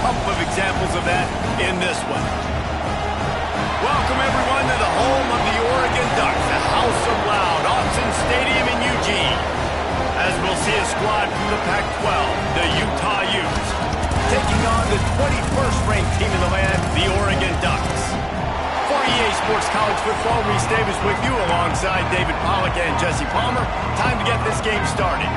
couple of examples of that in this one. Welcome, everyone, to the home of the Oregon Ducks, the House of Loud, Autzen Stadium in Eugene. As we'll see a squad from the Pac-12, the Utah Utes, taking on the 21st ranked team in the land, the Oregon Ducks. For EA Sports College Football, Reese Davis with you alongside David Pollack and Jesse Palmer. Time to get this game started.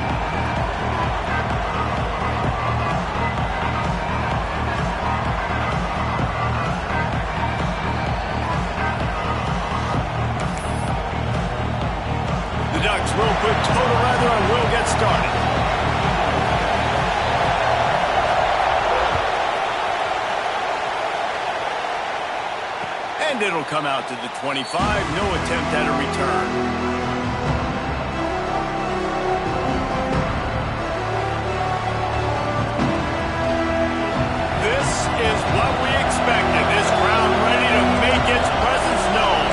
The Ducks will put total weather and will get started. And it'll come out to the 25. No attempt at a return. This is what we expected. This crowd ready to make its presence known.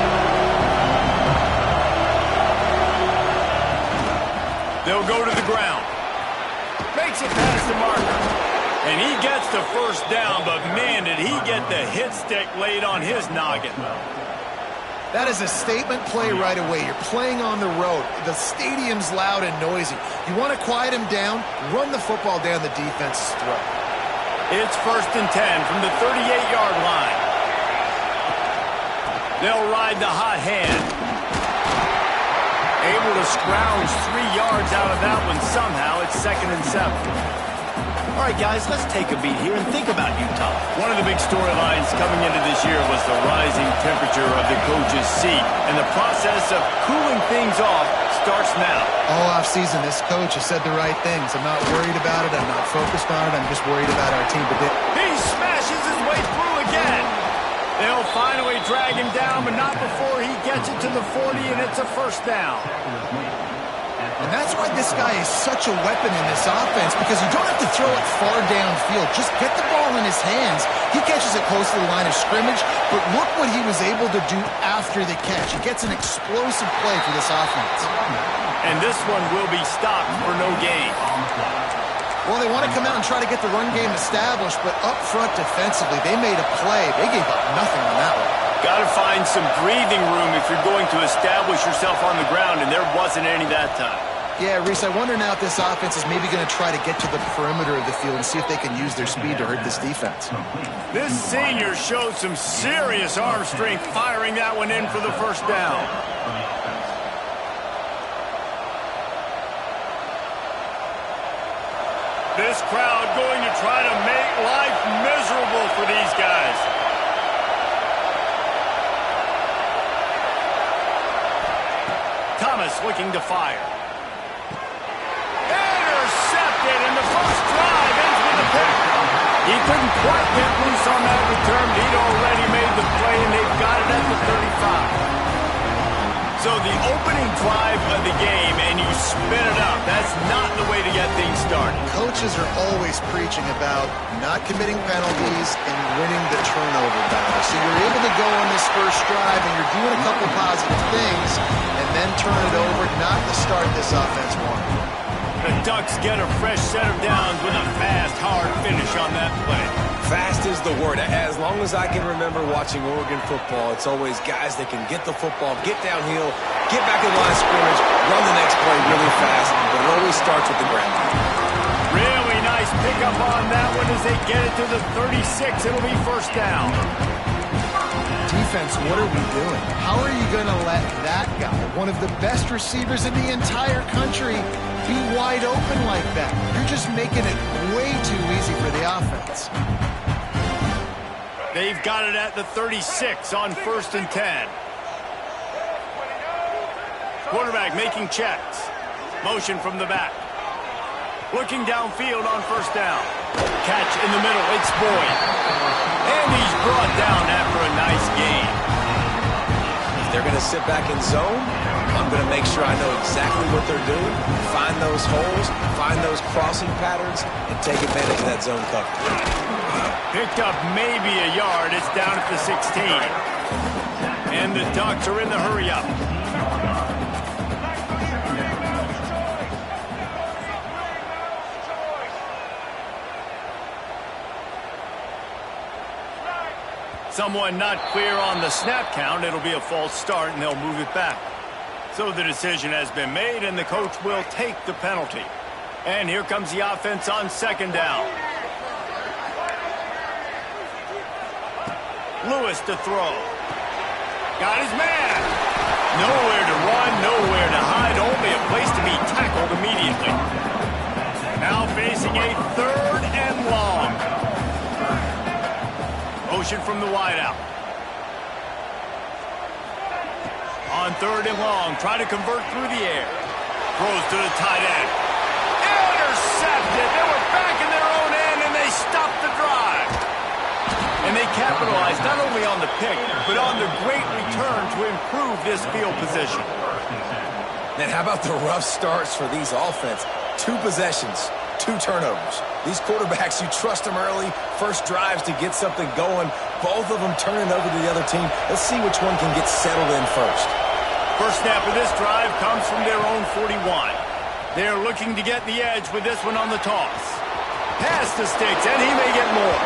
They'll go to the ground. Makes it past the marker. And he gets the first down, but man, did he get the hit stick laid on his noggin. That is a statement play right away. You're playing on the road. The stadium's loud and noisy. You want to quiet him down, run the football down the defense's throat. It's 1st and 10 from the 38-yard line. They'll ride the hot hand. Able to scrounge 3 yards out of that one somehow. It's 2nd and 7. All right, guys, let's take a beat here and think about Utah. One of the big storylines coming into this year was the rising temperature of the coach's seat, and the process of cooling things off starts now. All offseason, this coach has said the right things. I'm not worried about it. I'm not focused on it. I'm just worried about our team. But he smashes his way through again. They'll finally drag him down, but not before he gets it to the 40, and it's a first down. And that's why this guy is such a weapon in this offense, because you don't have to throw it far downfield. Just get the ball in his hands. He catches it close to the line of scrimmage, but look what he was able to do after the catch. He gets an explosive play for this offense. And this one will be stopped for no gain. Well, they want to come out and try to get the run game established, but up front defensively, they made a play. They gave up nothing on that one. Got to find some breathing room if you're going to establish yourself on the ground, and there wasn't any that time. Yeah, Reese, I wonder now if this offense is maybe going to try to get to the perimeter of the field and see if they can use their speed to hurt this defense. This senior showed some serious arm strength firing that one in for the first down. This crowd going to try to make life miserable for these guys. Thomas looking to fire. Intercepted, and the first drive ends with a pick. He couldn't quite get loose on that return. He'd already made the play, and they've got it at the 35. So the opening drive of the game, and you spin it up. That's not the way to get things started. Coaches are always preaching about not committing penalties and winning the turnover battle. So you're able to go on this first drive, and you're doing a couple positive things, and then turn it over, not to start this offense wanted. The Ducks get a fresh set of downs with a fast, hard finish on that play. Fast is the word. As long as I can remember watching Oregon football, it's always guys that can get the football, get downhill, get back in line of scrimmage, run the next play really fast, but it always starts with the ground. Really nice pickup on that one as they get it to the 36. It'll be first down. Defense, what are we doing? How are you going to let that guy, one of the best receivers in the entire country, be wide open like that? You're just making it way too easy for the offense. They've got it at the 36 on 1st and 10. Quarterback making checks. Motion from the back. Looking downfield on first down. Catch in the middle. It's Boyd. And he's brought down after a nice gain. If they're going to sit back in zone, I'm going to make sure I know exactly what they're doing, find those holes, find those crossing patterns, and take advantage of that zone coverage. Picked up maybe a yard. It's down at the 16. And the Ducks are in the hurry-up. Someone not clear on the snap count. It'll be a false start, and they'll move it back. So the decision has been made, and the coach will take the penalty. And here comes the offense on second down. Lewis to throw. Got his man. Nowhere to run, nowhere to hide, only a place to be tackled immediately. Now facing a 3rd and long. Motion from the wideout. On 3rd and long, try to convert through the air. Throws to the tight end. Intercepted. They were back in their own end, and they stopped the drive. And they capitalized not only on the pick, but on the great return to improve this field position. Man, how about the rough starts for these offense? 2 possessions, 2 turnovers. These quarterbacks, you trust them early, first drives to get something going. Both of them turning over to the other team. Let's see which one can get settled in first. First snap of this drive comes from their own 41. They're looking to get the edge with this one on the toss. Pass the sticks, and he may get more.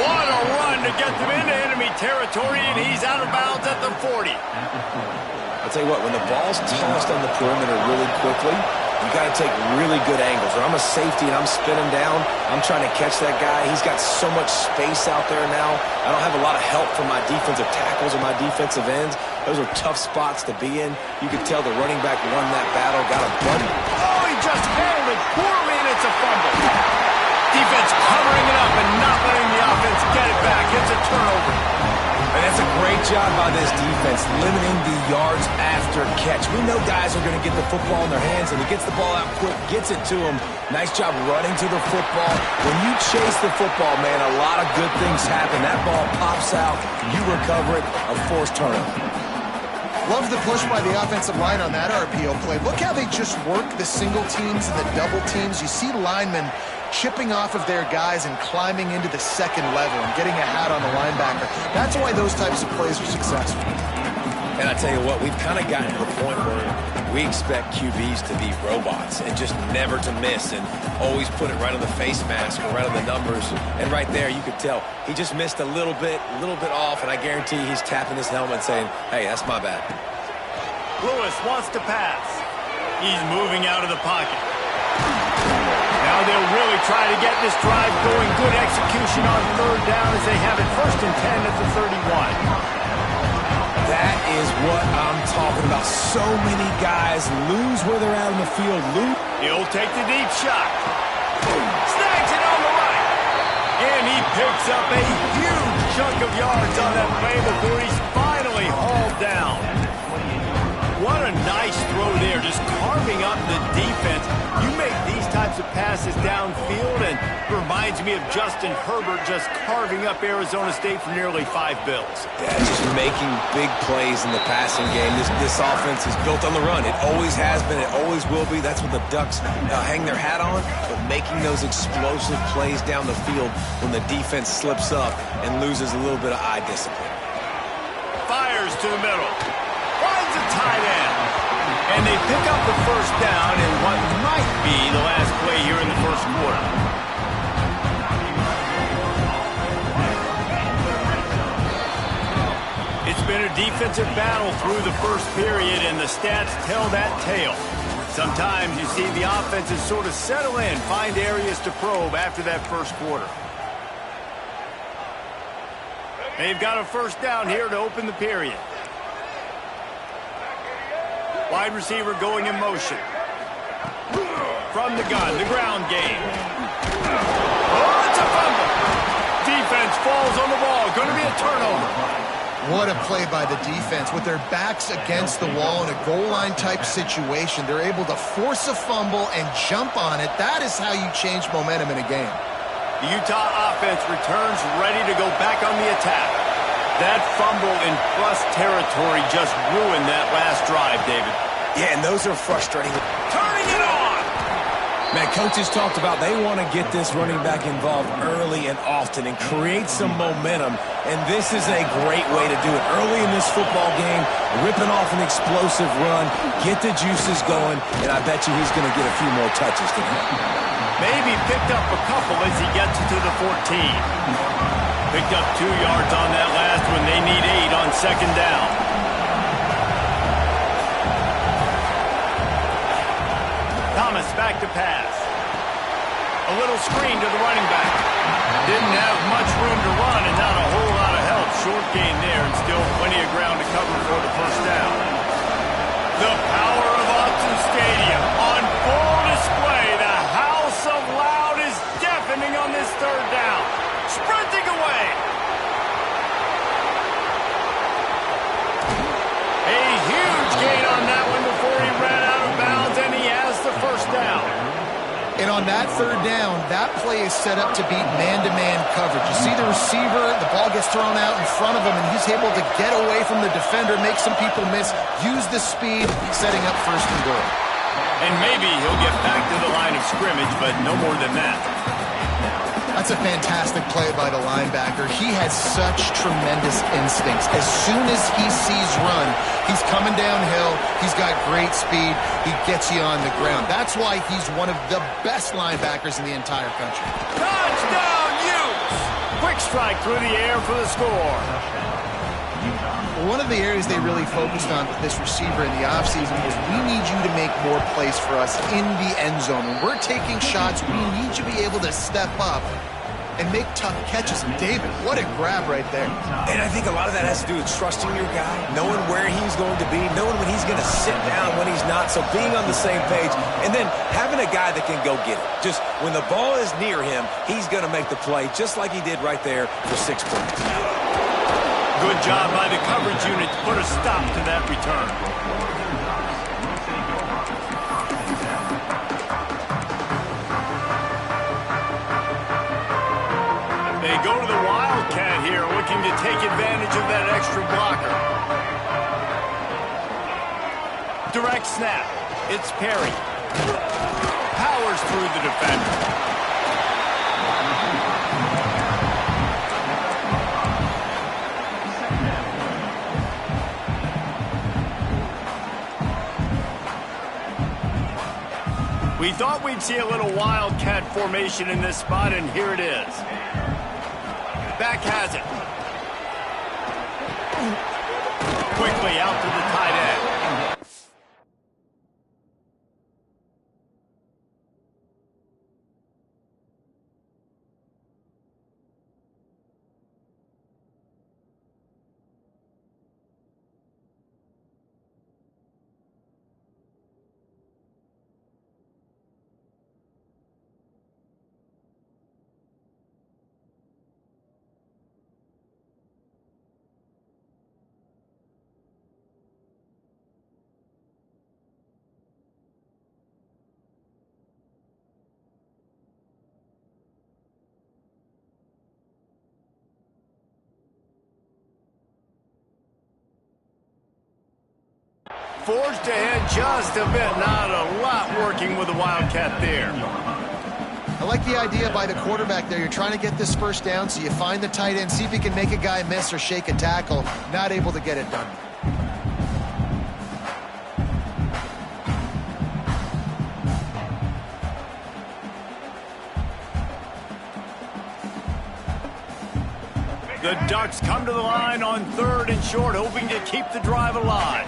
What a run to get them into enemy territory, and he's out of bounds at the 40. I'll tell you what, when the ball's tossed on the perimeter really quickly, you got to take really good angles. When I'm a safety and I'm spinning down, I'm trying to catch that guy. He's got so much space out there now. I don't have a lot of help from my defensive tackles or my defensive ends. Those are tough spots to be in. You can tell the running back won that battle, got a buddy. Oh, he just handled it poorly, and it's a fumble. Defense covering it up and not letting the offense get it back. It's a turnover. And that's a great job by this defense, limiting the yards after catch. We know guys are going to get the football in their hands, and he gets the ball out quick, gets it to him. Nice job running to the football. When you chase the football, man, a lot of good things happen. That ball pops out, you recover it, a forced turnover. Love the push by the offensive line on that RPO play. Look how they just work the single teams and the double teams. You see linemen chipping off of their guys and climbing into the second level and getting a hat on the linebacker. That's why those types of plays are successful. And I tell you what, we've kind of gotten to the point where we expect QBs to be robots and just never to miss and always put it right on the face mask or right on the numbers. And right there, you could tell he just missed a little bit off, and I guarantee he's tapping his helmet saying, hey, that's my bad. Lewis wants to pass. He's moving out of the pocket. Now they'll really try to get this drive going. Good execution on 3rd down as they have it 1st and 10 at the 31. That is what I'm talking about. So many guys lose where they're at in the field. He'll take the deep shot. Snags it on the right. And he picks up a huge chunk of yards on that play before he's finally hauled down. What a nice throw there, just carving up the defense. You make these types of passes downfield, and it reminds me of Justin Herbert just carving up Arizona State for nearly 5 bills. Yeah, just making big plays in the passing game. This offense is built on the run. It always has been. It always will be. That's what the Ducks hang their hat on, but making those explosive plays down the field when the defense slips up and loses a little bit of eye discipline. Fires to the middle. Finds a tight end. And they pick up the 1st down in what might be the last play here in the 1st quarter. It's been a defensive battle through the 1st period, and the stats tell that tale. Sometimes you see the offenses sort of settle in, find areas to probe after that 1st quarter. They've got a 1st down here to open the period. Wide receiver going in motion. From the gun, the ground game. Oh, it's a fumble. Defense falls on the ball. Going to be a turnover. What a play by the defense. With their backs against the wall in a goal line type situation, they're able to force a fumble and jump on it. That is how you change momentum in a game. The Utah offense returns ready to go back on the attack. That fumble in plus territory just ruined that last drive, David. Yeah, and those are frustrating. Turning it on! Man, coaches talked about they want to get this running back involved early and often and create some momentum, and this is a great way to do it. Early in this football game, ripping off an explosive run, get the juices going, and I bet you he's going to get a few more touches tonight. Maybe picked up a couple as he gets to the 14. Picked up 2 yards on that last one. They need 8 on second down. Thomas back to pass. A little screen to the running back. Didn't have much room to run and not a whole lot of help. Short gain there and still plenty of ground to cover for the first down. The power of Autzen Stadium on full display. The house of loud is deafening on this third down. Sprinting away. A huge gain on that one before he ran out of bounds, and he has the first down. And on that third down, that play is set up to beat man-to-man coverage. You see the receiver, the ball gets thrown out in front of him, and he's able to get away from the defender, make some people miss, use the speed, setting up first and goal. And maybe he'll get back to the line of scrimmage, but no more than that. That's a fantastic play by the linebacker. He has such tremendous instincts. As soon as he sees run, he's coming downhill. He's got great speed. He gets you on the ground. That's why he's one of the best linebackers in the entire country. Touchdown, Utes! Quick strike through the air for the score. One of the areas they really focused on with this receiver in the offseason was we need you to make more plays for us in the end zone. When we're taking shots, we need you to be able to step up and make tough catches. And David, what a grab right there. And I think a lot of that has to do with trusting your guy, knowing where he's going to be, knowing when he's going to sit down, when he's not, so being on the same page, and then having a guy that can go get it. Just when the ball is near him, he's going to make the play, just like he did right there for 6 points. Good job by the coverage unit to put a stop to that return. They go to the Wildcat here, looking to take advantage of that extra blocker. Direct snap. It's Perry. Powers through the defender. We thought we'd see a little Wildcat formation in this spot, and here it is. Back has it. Quickly out to the tight end. Forged ahead just a bit. Not a lot working with the Wildcat there. I like the idea by the quarterback there. You're trying to get this first down, so you find the tight end, see if he can make a guy miss or shake a tackle. Not able to get it done. The Ducks come to the line on 3rd and short, hoping to keep the drive alive.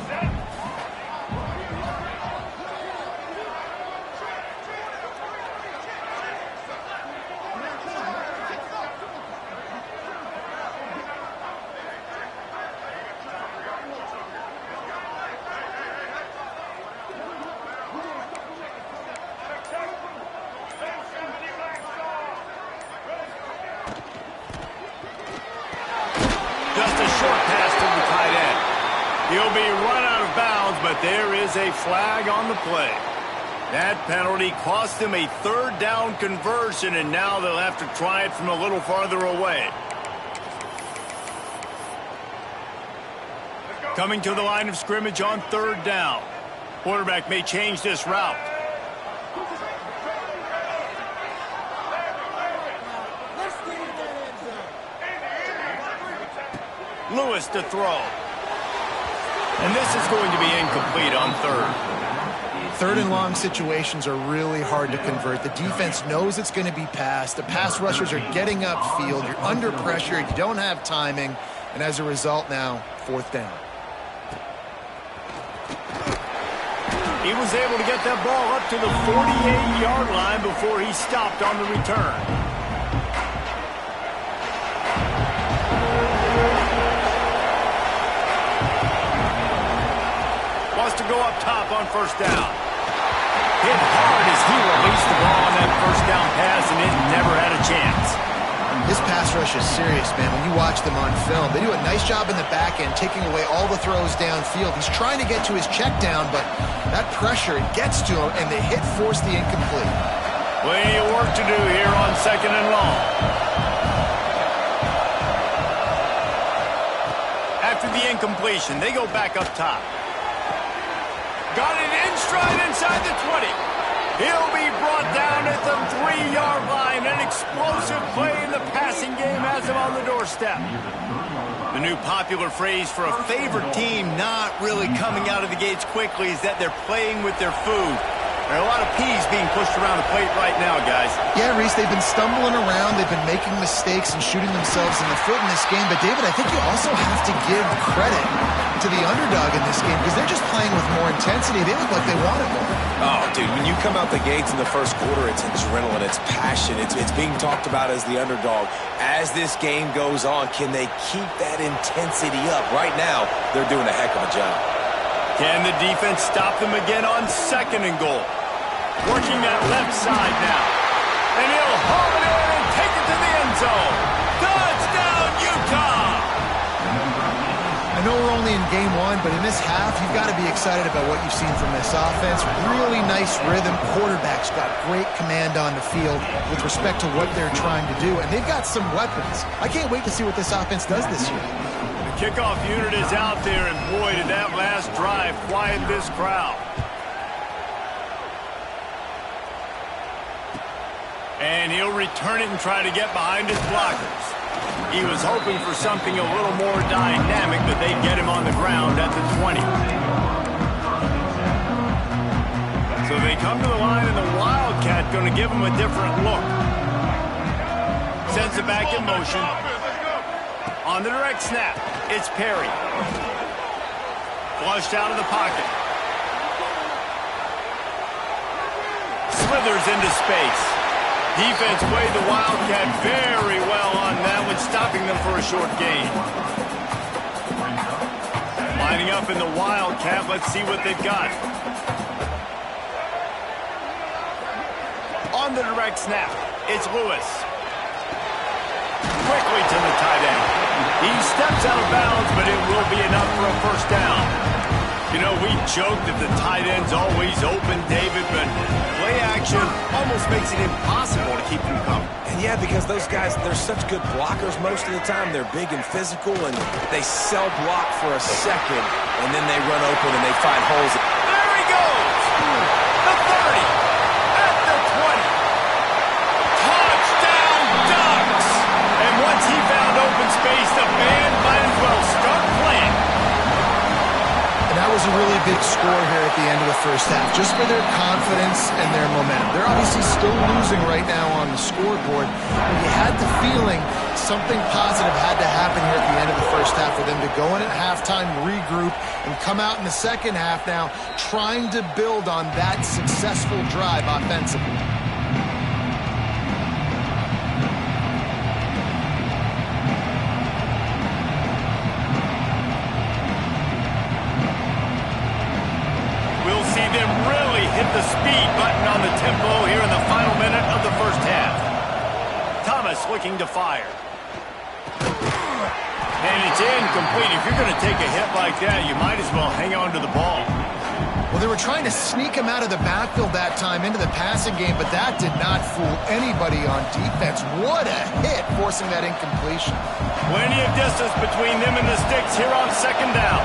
He'll be run out of bounds, but there is a flag on the play. That penalty cost him a 3rd down conversion, and now they'll have to try it from a little farther away. Coming to the line of scrimmage on 3rd down. Quarterback may change this route. Lewis to throw. And this is going to be incomplete on 3rd. Third and long situations are really hard to convert. The defense knows it's going to be passed. The pass rushers are getting upfield. You're under pressure. You don't have timing. And as a result now, fourth down. He was able to get that ball up to the 48-yard line before he stopped on the return. Wants to go up top on first down. Hit hard as he released the ball on that first down pass, and it never had a chance. This pass rush is serious, man. When you watch them on film, they do a nice job in the back end, taking away all the throws downfield. He's trying to get to his check down, but that pressure, it gets to him, and the hit forced the incomplete. Plenty of work to do here on second and long. After the incompletion, they go back up top. Got it in stride inside the 20. He'll be brought down at the 3-yard line. An explosive play in the passing game has him on the doorstep. The new popular phrase for a favored team not really coming out of the gates quickly is that they're playing with their food. There are a lot of peas being pushed around the plate right now, guys. Yeah, Reese, they've been stumbling around. They've been making mistakes and shooting themselves in the foot in this game. But, David, I think you also have to give credit to the underdog in this game because they're just playing with more intensity. They look like they want it more. Oh, dude, when you come out the gates in the first quarter, it's adrenaline, it's passion. It's being talked about as the underdog. As this game goes on, can they keep that intensity up? Right now, they're doing a heck of a job. Can the defense stop them again on second and goal? Working that left side now. And he'll haul it in and take it to the end zone. Touchdown, Utah! I know we're only in game one, but in this half, you've got to be excited about what you've seen from this offense. Really nice rhythm. Quarterback's got great command on the field with respect to what they're trying to do. And they've got some weapons. I can't wait to see what this offense does this year. The kickoff unit is out there, and boy, did that last drive quiet this crowd. And he'll return it and try to get behind his blockers. He was hoping for something a little more dynamic, but they'd get him on the ground at the 20. So they come to the line, and the Wildcat going to give him a different look. Sends it back in motion. On the direct snap, it's Perry. Flushed out of the pocket. Slithers into space. Defense played the Wildcat very well on that one, stopping them for a short gain. Lining up in the Wildcat, let's see what they've got. On the direct snap, it's Lewis. Quickly to the tight end. He steps out of bounds, but it will be enough for a first down. You know, we joke that the tight end's always open, David, but play action almost makes it impossible to keep them coming. And yeah, because those guys, they're such good blockers most of the time. They're big and physical, and they sell block for a second, and then they run open and they find holes. There he goes! The 30, at the 20. Touchdown, Ducks! And once he found open space, the band might as well start playing. And that was a really big score here at the end of the first half, just for their confidence and their momentum. They're obviously still losing right now on the scoreboard, but you had the feeling something positive had to happen here at the end of the first half for them to go in at halftime, regroup, and come out in the second half now trying to build on that successful drive offensively. Hit the speed button on the tempo here in the final minute of the first half. Thomas looking to fire. And it's incomplete. If you're going to take a hit like that, you might as well hang on to the ball. Well, they were trying to sneak him out of the backfield that time into the passing game, but that did not fool anybody on defense. What a hit, forcing that incompletion. Plenty of distance between them and the sticks here on second down.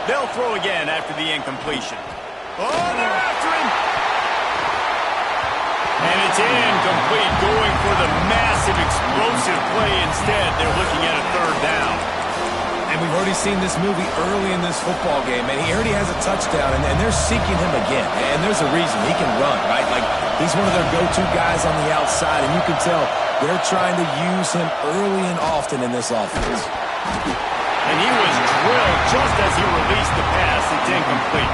They'll throw again after the incompletion. Oh, they're after him! And it's incomplete, going for the massive explosive play instead. They're looking at a third down. And we've already seen this movie early in this football game, and he already has a touchdown, and they're seeking him again. And there's a reason. He can run, right? Like, he's one of their go-to guys on the outside, and you can tell they're trying to use him early and often in this offense. And he was drilled just as he released the pass. It's incomplete.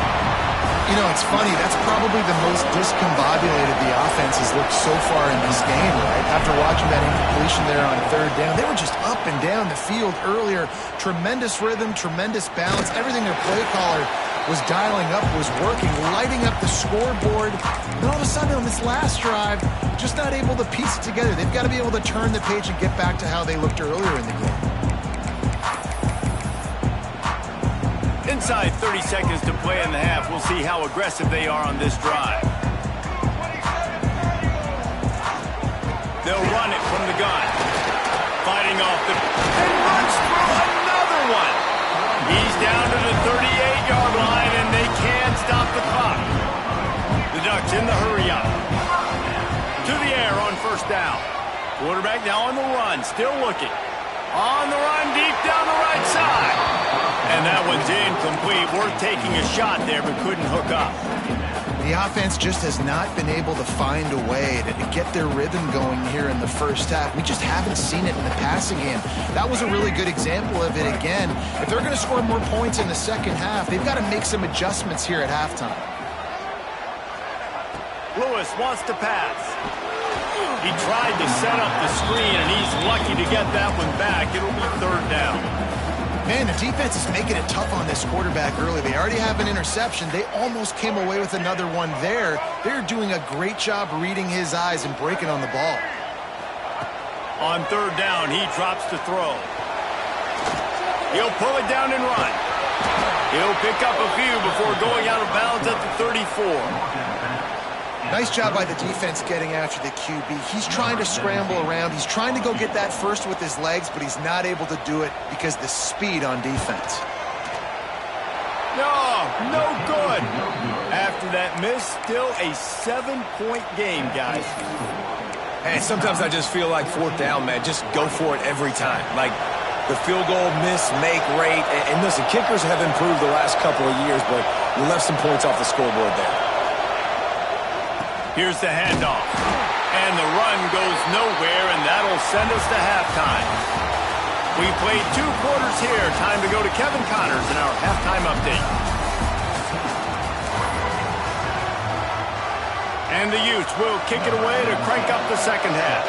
You know, it's funny. That's probably the most discombobulated the offense has looked so far in this game, right? After watching that incompletion there on third down, they were just up and down the field earlier. Tremendous rhythm, tremendous balance. Everything their play caller was dialing up was working, lighting up the scoreboard. And all of a sudden on this last drive, just not able to piece it together. They've got to be able to turn the page and get back to how they looked earlier in the game. Inside 30 seconds to play in the half. We'll see how aggressive they are on this drive. They'll run it from the gun. Fighting off the... and runs through another one. He's down to the 38-yard line, and they can't stop the clock. The Ducks in the hurry-up. To the air on first down. Quarterback now on the run, still looking. On the run, deep down the right side. And that one's incomplete. Worth taking a shot there, but couldn't hook up. The offense just has not been able to find a way to get their rhythm going here in the first half. We just haven't seen it in the passing game. That was a really good example of it again. If they're going to score more points in the second half, they've got to make some adjustments here at halftime. Lewis wants to pass. He tried to set up the screen, and he's lucky to get that one back. It'll be third down. Man, the defense is making it tough on this quarterback early. They already have an interception. They almost came away with another one there. They're doing a great job reading his eyes and breaking on the ball. On third down, he drops to throw. He'll pull it down and run. He'll pick up a few before going out of bounds at the 34. Nice job by the defense getting after the QB. He's trying to scramble around. He's trying to go get that first with his legs, but he's not able to do it because the speed on defense. No good. After that miss, still a 7-point game, guys. And sometimes I just feel like fourth down, man, just go for it every time. Like the field goal miss, make rate. And listen, kickers have improved the last couple of years, but you left some points off the scoreboard there. Here's the handoff. And the run goes nowhere, and that'll send us to halftime. We played 2 quarters here. Time to go to Kevin Connors in our halftime update. And the Utes will kick it away to crank up the second half.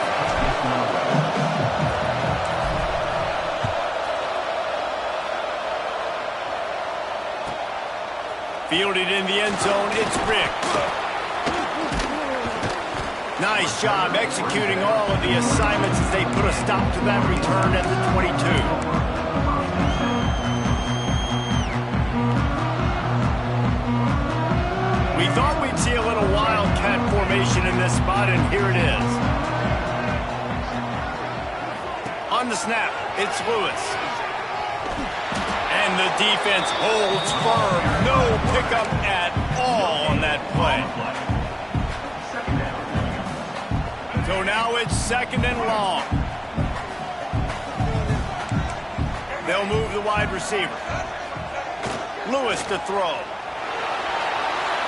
Fielded in the end zone, it's Rick. Nice job executing all of the assignments as they put a stop to that return at the 22. We thought we'd see a little wildcat formation in this spot, and here it is. On the snap, it's Lewis. And the defense holds firm. No pickup at all on that play. So now it's second and long. They'll move the wide receiver. Lewis to throw.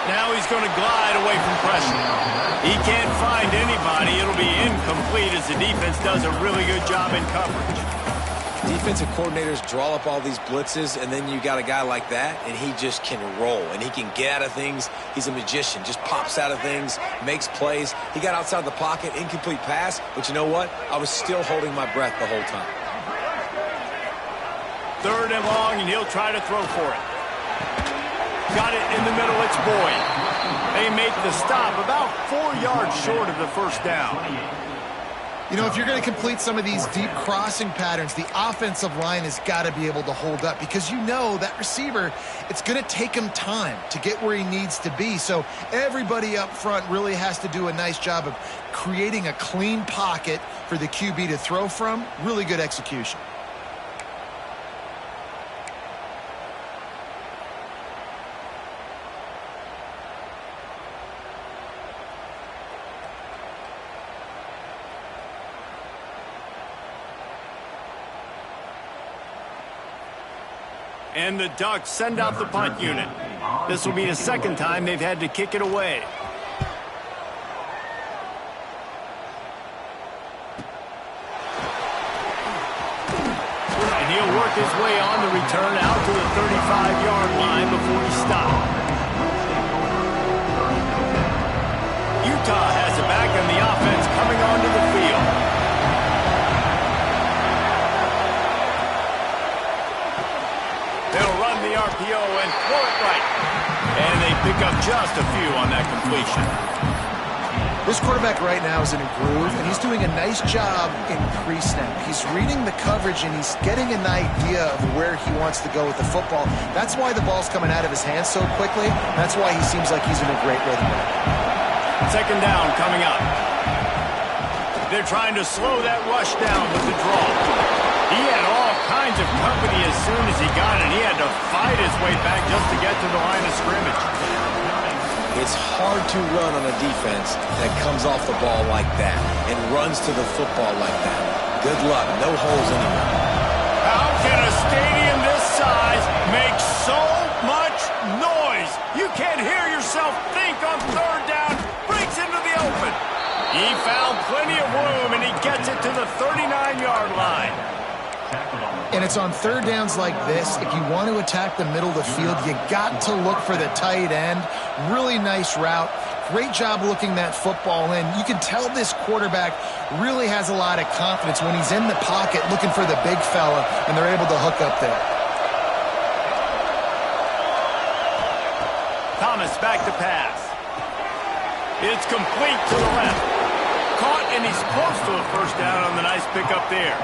Now he's going to glide away from pressure. He can't find anybody. It'll be incomplete as the defense does a really good job in coverage. Defensive coordinators draw up all these blitzes, and then you got a guy like that, and he just can roll, and he can get out of things. He's a magician, just pops out of things, makes plays. He got outside the pocket, incomplete pass, but you know what? I was still holding my breath the whole time. Third and long, and he'll try to throw for it. Got it in the middle, it's Boyd. They make the stop about 4 yards short of the first down. You know, if you're going to complete some of these deep crossing patterns, the offensive line has got to be able to hold up because you know that receiver, it's going to take him time to get where he needs to be. So everybody up front really has to do a nice job of creating a clean pocket for the QB to throw from. Really good execution. And the Ducks send out the punt unit. This will be the second time they've had to kick it away. And he'll work his way on the return out to the 35-yard line before he stops. Utah has it back and the offense coming onto the field. They'll run the RPO and throw it right. And they pick up just a few on that completion. This quarterback right now is in a groove, and he's doing a nice job in pre-snap. He's reading the coverage, and he's getting an idea of where he wants to go with the football. That's why the ball's coming out of his hands so quickly. That's why he seems like he's in a great rhythm right now. Second down coming up. They're trying to slow that rush down with the draw. He had all kinds of company as soon as he got it. He had to fight his way back just to get to the line of scrimmage. It's hard to run on a defense that comes off the ball like that and runs to the football like that. Good luck. No holes anywhere. How can a stadium this size make so much noise? You can't hear yourself think on third down. Breaks into the open. He found plenty of room, and he gets it to the 39-yard line. And it's on third downs like this. If you want to attack the middle of the field, you got to look for the tight end. Really nice route. Great job looking that football in. You can tell this quarterback really has a lot of confidence when he's in the pocket looking for the big fella, and they're able to hook up there. Thomas back to pass. It's complete to the left. Caught, and he's close to a first down on the nice pickup there.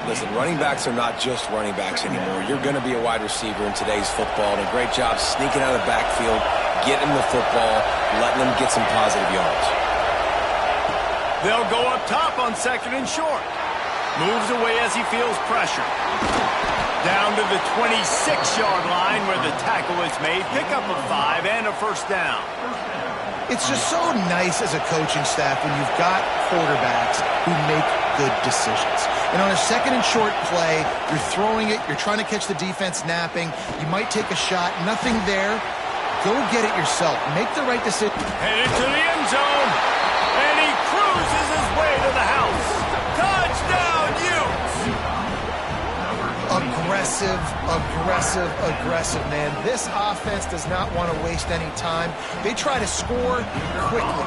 Listen, running backs are not just running backs anymore. You're going to be a wide receiver in today's football, and a great job sneaking out of the backfield, getting the football, letting them get some positive yards. They'll go up top on second and short. Moves away as he feels pressure. Down to the 26-yard line where the tackle is made. Pick up a 5 and a first down. It's just so nice as a coaching staff when you've got quarterbacks who make good decisions. And on a second and short play, you're throwing it, you're trying to catch the defense napping, you might take a shot, nothing there. Go get it yourself. Make the right decision. Headed to the end zone, and he cruises his way to the house. Touchdown, Utes! Aggressive, man. This offense does not want to waste any time. They try to score quickly.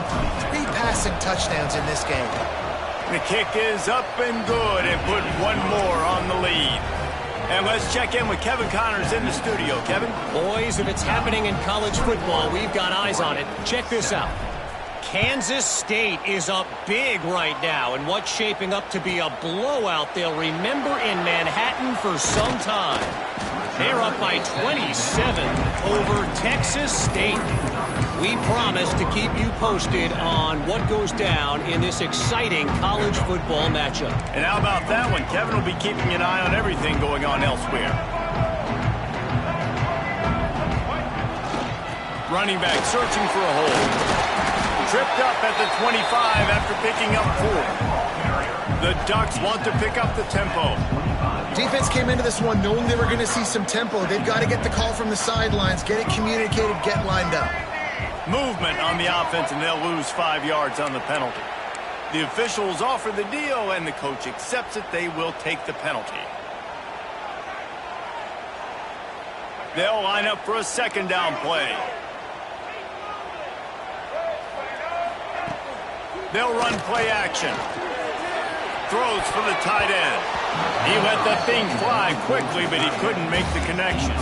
3 passing touchdowns in this game. The kick is up and good, and put one more on the lead. And let's check in with Kevin Connors in the studio. Kevin? Boys, if it's happening in college football, we've got eyes on it. Check this out. Kansas State is up big right now in what's shaping up to be a blowout they'll remember in Manhattan for some time. They're up by 27 over Texas State. We promise to keep you posted on what goes down in this exciting college football matchup. And how about that one? Kevin will be keeping an eye on everything going on elsewhere. Running back searching for a hole. Tripped up at the 25 after picking up 4. The Ducks want to pick up the tempo. Defense came into this one knowing they were going to see some tempo. They've got to get the call from the sidelines, get it communicated, get lined up. Movement on the offense, and they'll lose 5 yards on the penalty. The officials offer the deal, and the coach accepts it. They will take the penalty. They'll line up for a second down play. They'll run play action. Throws for the tight end. He let the thing fly quickly, but he couldn't make the connection.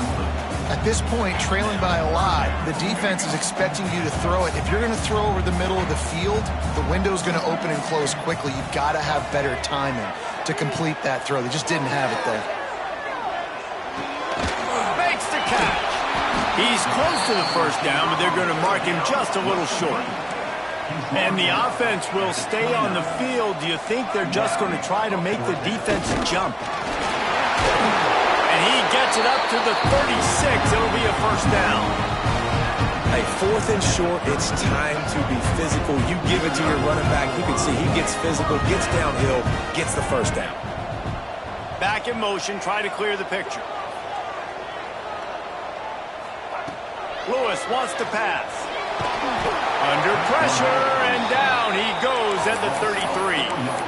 At this point, trailing by a lot, the defense is expecting you to throw it. If you're going to throw over the middle of the field, the window's going to open and close quickly. You've got to have better timing to complete that throw. They just didn't have it there. Makes the catch. He's close to the first down, but they're going to mark him just a little short. And the offense will stay on the field. Do you think they're just going to try to make the defense jump? And he gets it up to the 36. It'll be a first down. Hey, 4th and short, it's time to be physical. You give it to your running back. You can see he gets physical, gets downhill, gets the first down. Back in motion, try to clear the picture. Lewis wants to pass. Under pressure, and down he goes at the 33.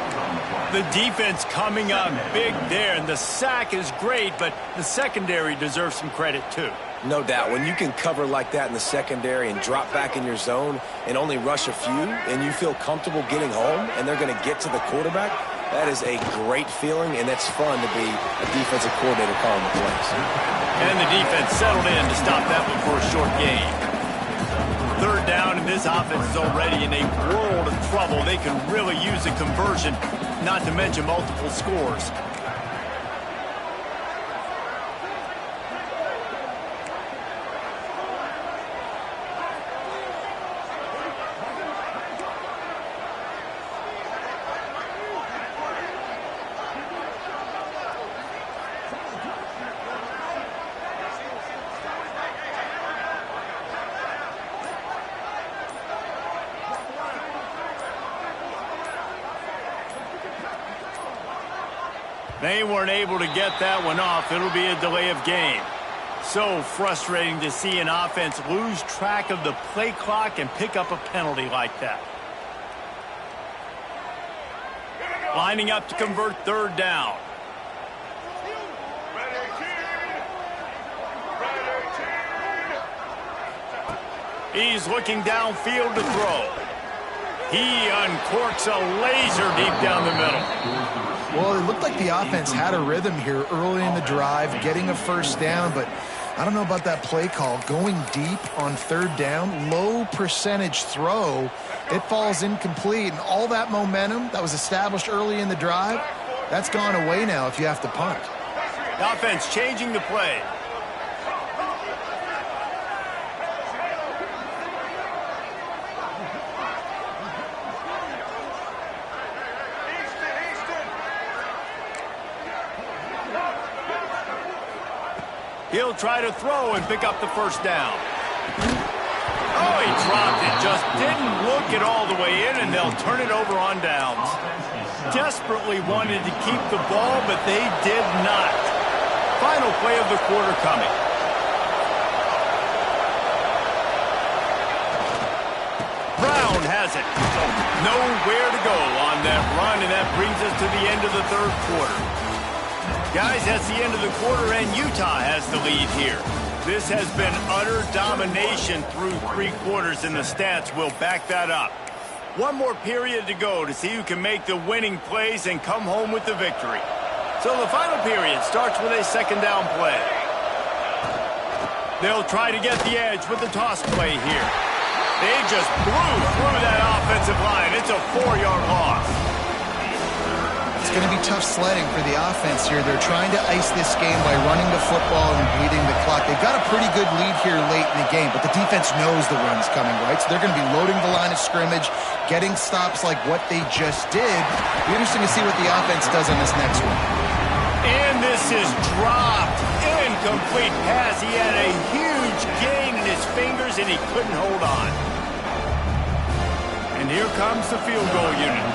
The defense coming up big there, and the sack is great, but the secondary deserves some credit too. No doubt. When you can cover like that in the secondary and drop back in your zone and only rush a few, and you feel comfortable getting home, and they're going to get to the quarterback, that is a great feeling, and it's fun to be a defensive coordinator calling the plays. And the defense settled in to stop that one for a short gain. Third down, and this offense is already in a world of trouble. They can really use a conversion, not to mention multiple scores. They weren't able to get that one off. It'll be a delay of game. So frustrating to see an offense lose track of the play clock and pick up a penalty like that. Lining up to convert third down. He's looking downfield to throw. He uncorks a laser deep down the middle. Well, it looked like the offense had a rhythm here early in the drive, getting a first down, but I don't know about that play call. Going deep on third down, low percentage throw, it falls incomplete, and all that momentum that was established early in the drive, that's gone away now if you have to punt. The offense changing the play. He'll try to throw and pick up the first down. Oh, he dropped it. Just didn't look it all the way in, and they'll turn it over on downs. Desperately wanted to keep the ball, but they did not. Final play of the quarter coming. Brown has it. Nowhere to go on that run, and that brings us to the end of the third quarter. Guys, that's the end of the quarter, and Utah has the lead here. This has been utter domination through three quarters, and the stats will back that up. One more period to go to see who can make the winning plays and come home with the victory. So the final period starts with a second down play. They'll try to get the edge with the toss play here. They just blew through that offensive line. It's a 4-yard loss. It's going to be tough sledding for the offense here. They're trying to ice this game by running the football and bleeding the clock. They've got a pretty good lead here late in the game, but the defense knows the run's coming, right? So they're going to be loading the line of scrimmage, getting stops like what they just did. It'll be interesting to see what the offense does on this next one. And this is dropped. Incomplete pass. He had a huge gain in his fingers, and he couldn't hold on. And here comes the field goal unit.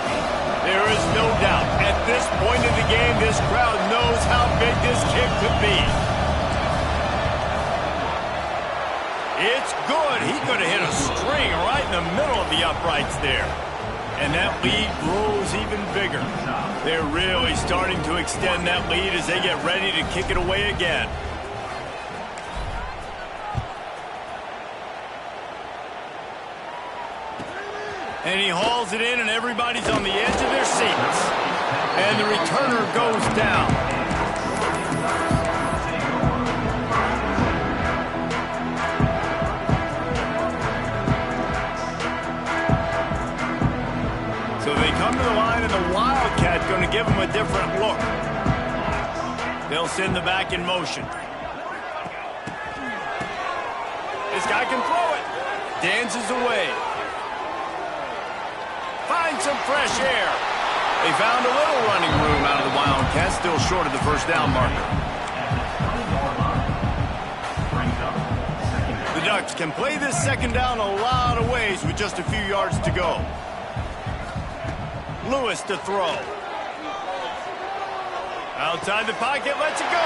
There is no doubt, at this point in the game, this crowd knows how big this kick could be. It's good. He could have hit a string right in the middle of the uprights there. And that lead grows even bigger. They're really starting to extend that lead as they get ready to kick it away again. And he hauls it in, and everybody's on the edge of their seats. And the returner goes down. So they come to the line, and the Wildcat going to give them a different look. They'll send the back in motion. This guy can throw it. Dances away. Find some fresh air. They found a little running room out of the Wildcats, still short of the first down marker. The Ducks can play this second down a lot of ways with just a few yards to go. Lewis to throw. Outside the pocket, lets it go.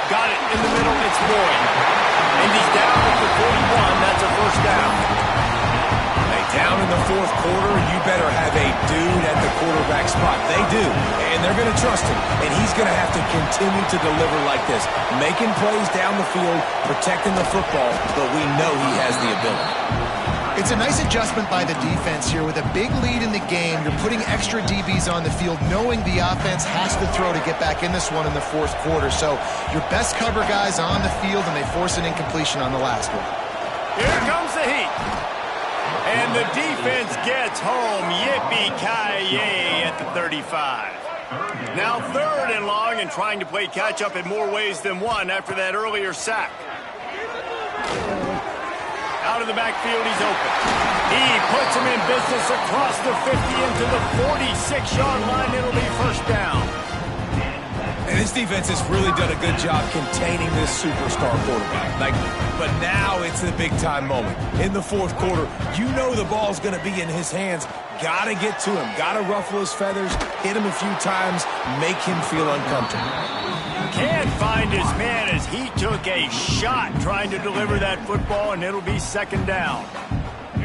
Got it in the middle, it's Boyd. And he's down at the 41. fourth quarter, you better have a dude at the quarterback spot. They do, and they're going to trust him. And he's going to have to continue to deliver like this, making plays down the field, protecting the football, but we know he has the ability. It's a nice adjustment by the defense here. With a big lead in the game, you're putting extra DBs on the field, knowing the offense has to throw to get back in this one in the fourth quarter. So your best cover guys on the field, and they force an incompletion on the last one. Here comes the heat. And the defense gets home. Yippee-ki-yay at the 35. Now 3rd and long, and trying to play catch-up in more ways than one after that earlier sack. Out of the backfield, he's open. He puts him in business across the 50 into the 46-yard line. It'll be first down. And this defense has really done a good job containing this superstar quarterback. But now it's the big-time moment. In the fourth quarter, you know the ball's going to be in his hands. Got to get to him. Got to ruffle his feathers, hit him a few times, make him feel uncomfortable. Can't find his man as he took a shot trying to deliver that football, and it'll be second down.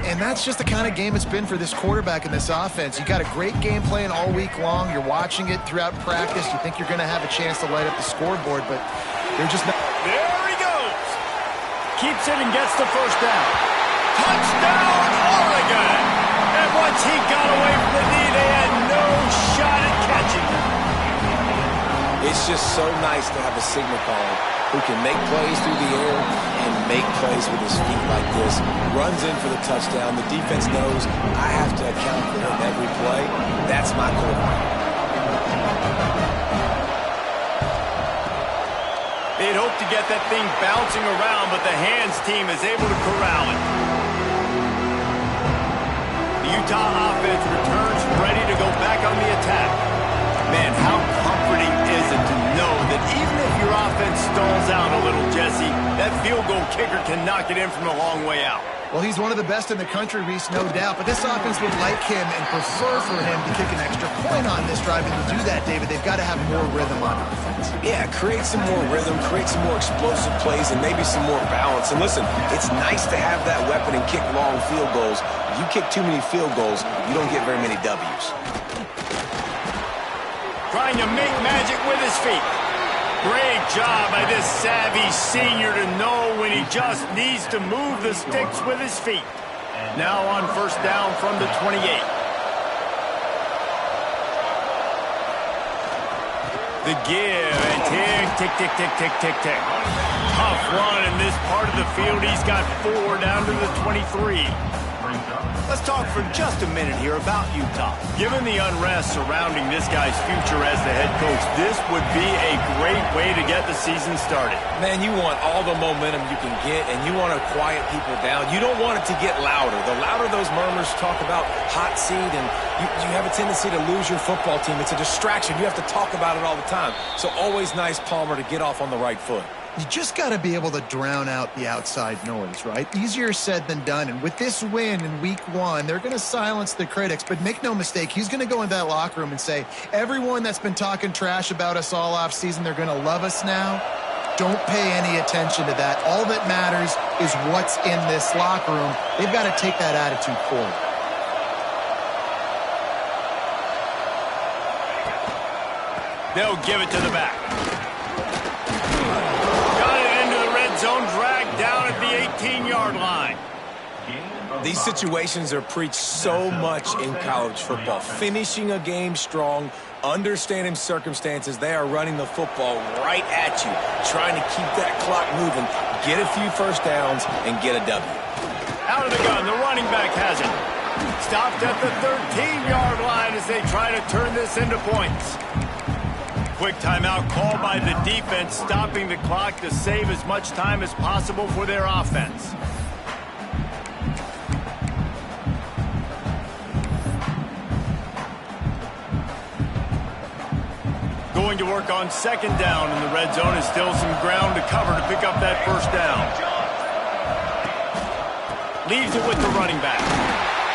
And that's just the kind of game it's been for this quarterback in this offense. You got a great game plan all week long. You're watching it throughout practice. You think you're going to have a chance to light up the scoreboard, but they're just not. There he goes. Keeps it and gets the first down. Touchdown, Oregon. And once he got away from the knee, they had no shot at catching him. It's just so nice to have a signal caller who can make plays through the air and make plays with his feet like this. Runs in for the touchdown. The defense knows I have to account for him every play. That's my quarterback. They'd hoped to get that thing bouncing around, but the hands team is able to corral it. The Utah offense returns ready to go back on the attack. Man, how comforting is it to know that even if your offense stalls out a little, Jesse, that field goal kicker can knock it in from a long way out. Well, he's one of the best in the country, Reese, no doubt. But this offense would like him and prefer for him to kick an extra point on this drive. And to do that, David, they've got to have more rhythm on offense. Yeah, create some more rhythm, create some more explosive plays, and maybe some more balance. And listen, it's nice to have that weapon and kick long field goals. If you kick too many field goals, you don't get very many W's. Trying to make magic with his feet. Great job by this savvy senior to know when he just needs to move the sticks with his feet. Now on first down from the 28. The give and tick, tick, tick, tick, tick, tick. Tough run in this part of the field. He's got 4 down to the 23. Let's talk for just a minute here about Utah. Given the unrest surrounding this guy's future as the head coach, this would be a great way to get the season started. Man, you want all the momentum you can get, and you want to quiet people down. You don't want it to get louder. The louder those murmurs talk about hot seat, and you have a tendency to lose your football team. It's a distraction. You have to talk about it all the time. So always nice, Palmer, to get off on the right foot. You just got to be able to drown out the outside noise, right? Easier said than done. And with this win in week 1, they're going to silence the critics. But make no mistake, he's going to go into that locker room and say, everyone that's been talking trash about us all offseason, they're going to love us now. Don't pay any attention to that. All that matters is what's in this locker room. They've got to take that attitude forward. They'll give it to the back. Zone drag down at the 18-yard line. These situations are preached so much in college football. Finishing a game strong, understanding circumstances. They are running the football right at you, trying to keep that clock moving, get a few first downs, and get a W. Out of the gun, the running back has it. Stopped at the 13-yard line as they try to turn this into points. Quick timeout called by the defense, stopping the clock to save as much time as possible for their offense. Going to work on second down in the red zone, is still some ground to cover to pick up that first down. Leaves it with the running back.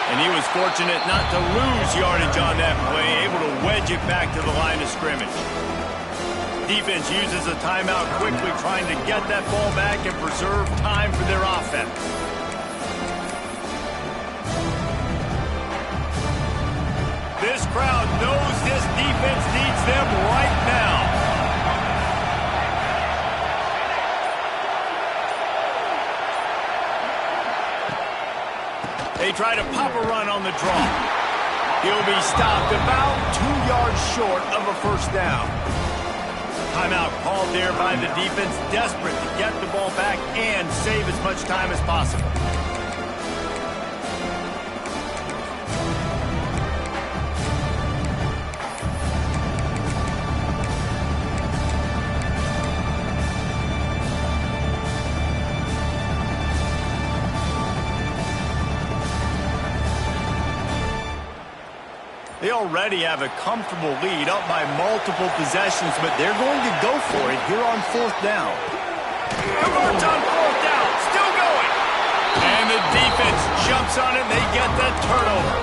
And he was fortunate not to lose yardage on that play, able to wedge it back to the line of scrimmage. Defense uses a timeout quickly, trying to get that ball back and preserve time for their offense. This crowd knows this defense needs them right now. They try to pop a run on the draw. He'll be stopped about 2 yards short of a first down. Timeout called there by the defense, desperate to get the ball back and save as much time as possible. They already have a comfortable lead, up by multiple possessions, but they're going to go for it here on fourth down. Converts on fourth down, still going. And the defense jumps on it, and they get the turnover.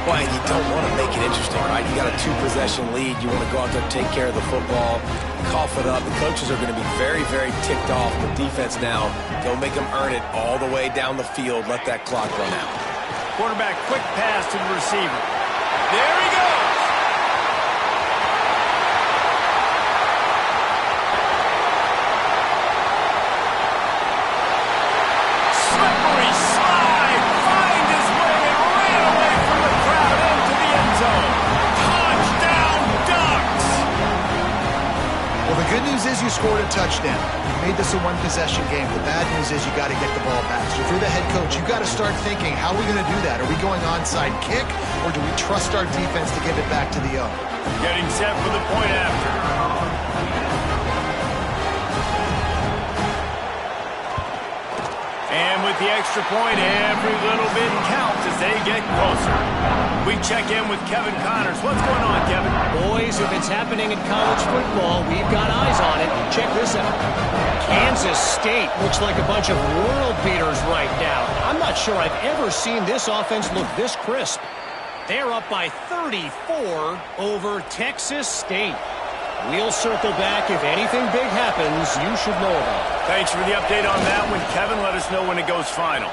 Boy, you don't want to make it interesting, right? You got a 2-possession lead. You want to go out there and take care of the football, cough it up. The coaches are going to be very, very ticked off. The defense now, go make them earn it all the way down the field. Let that clock run out. Quarterback, quick pass to the receiver. There he goes. Slippery slide. Find his way and ran away from the crowd into the end zone. Touchdown, Ducks. Well, the good news is you scored a touchdown. You made this a one-possession game. The bad news is you got to get the ball back. So if you're the head coach, you got to start thinking, how are we going to do that? Are we going onside kick, or do we trust our defense to give it back to the O? Getting set for the point after. And with the extra point, every little bit counts as they get closer. We check in with Kevin Connors. What's going on, Kevin? Boys, if it's happening in college football, we've got eyes on it. Check this out. Kansas State looks like a bunch of world beaters right now. I'm not sure I've ever seen this offense look this crisp. They're up by 34 over Texas State. We'll circle back. If anything big happens, you should know about it. Thanks for the update on that one, Kevin. Let us know when it goes final.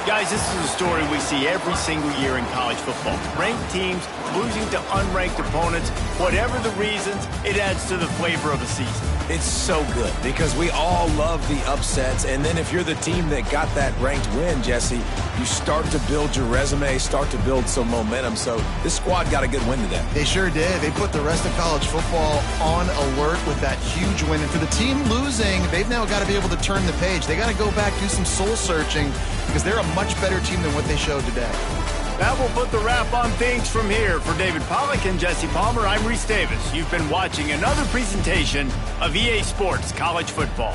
Guys, this is a story we see every single year in college football. Ranked teams losing to unranked opponents. Whatever the reasons, it adds to the flavor of a season. It's so good because we all love the upsets. And then if you're the team that got that ranked win, Jesse, you start to build your resume, start to build some momentum. So this squad got a good win today. They sure did. They put the rest of college football on alert with that huge win. And for the team losing, they've now got to be able to turn the page. They got to go back, do some soul searching, because they're a much better team than what they showed today. That will put the wrap on things from here. For David Pollack and Jesse Palmer, I'm Reese Davis. You've been watching another presentation of EA Sports College Football.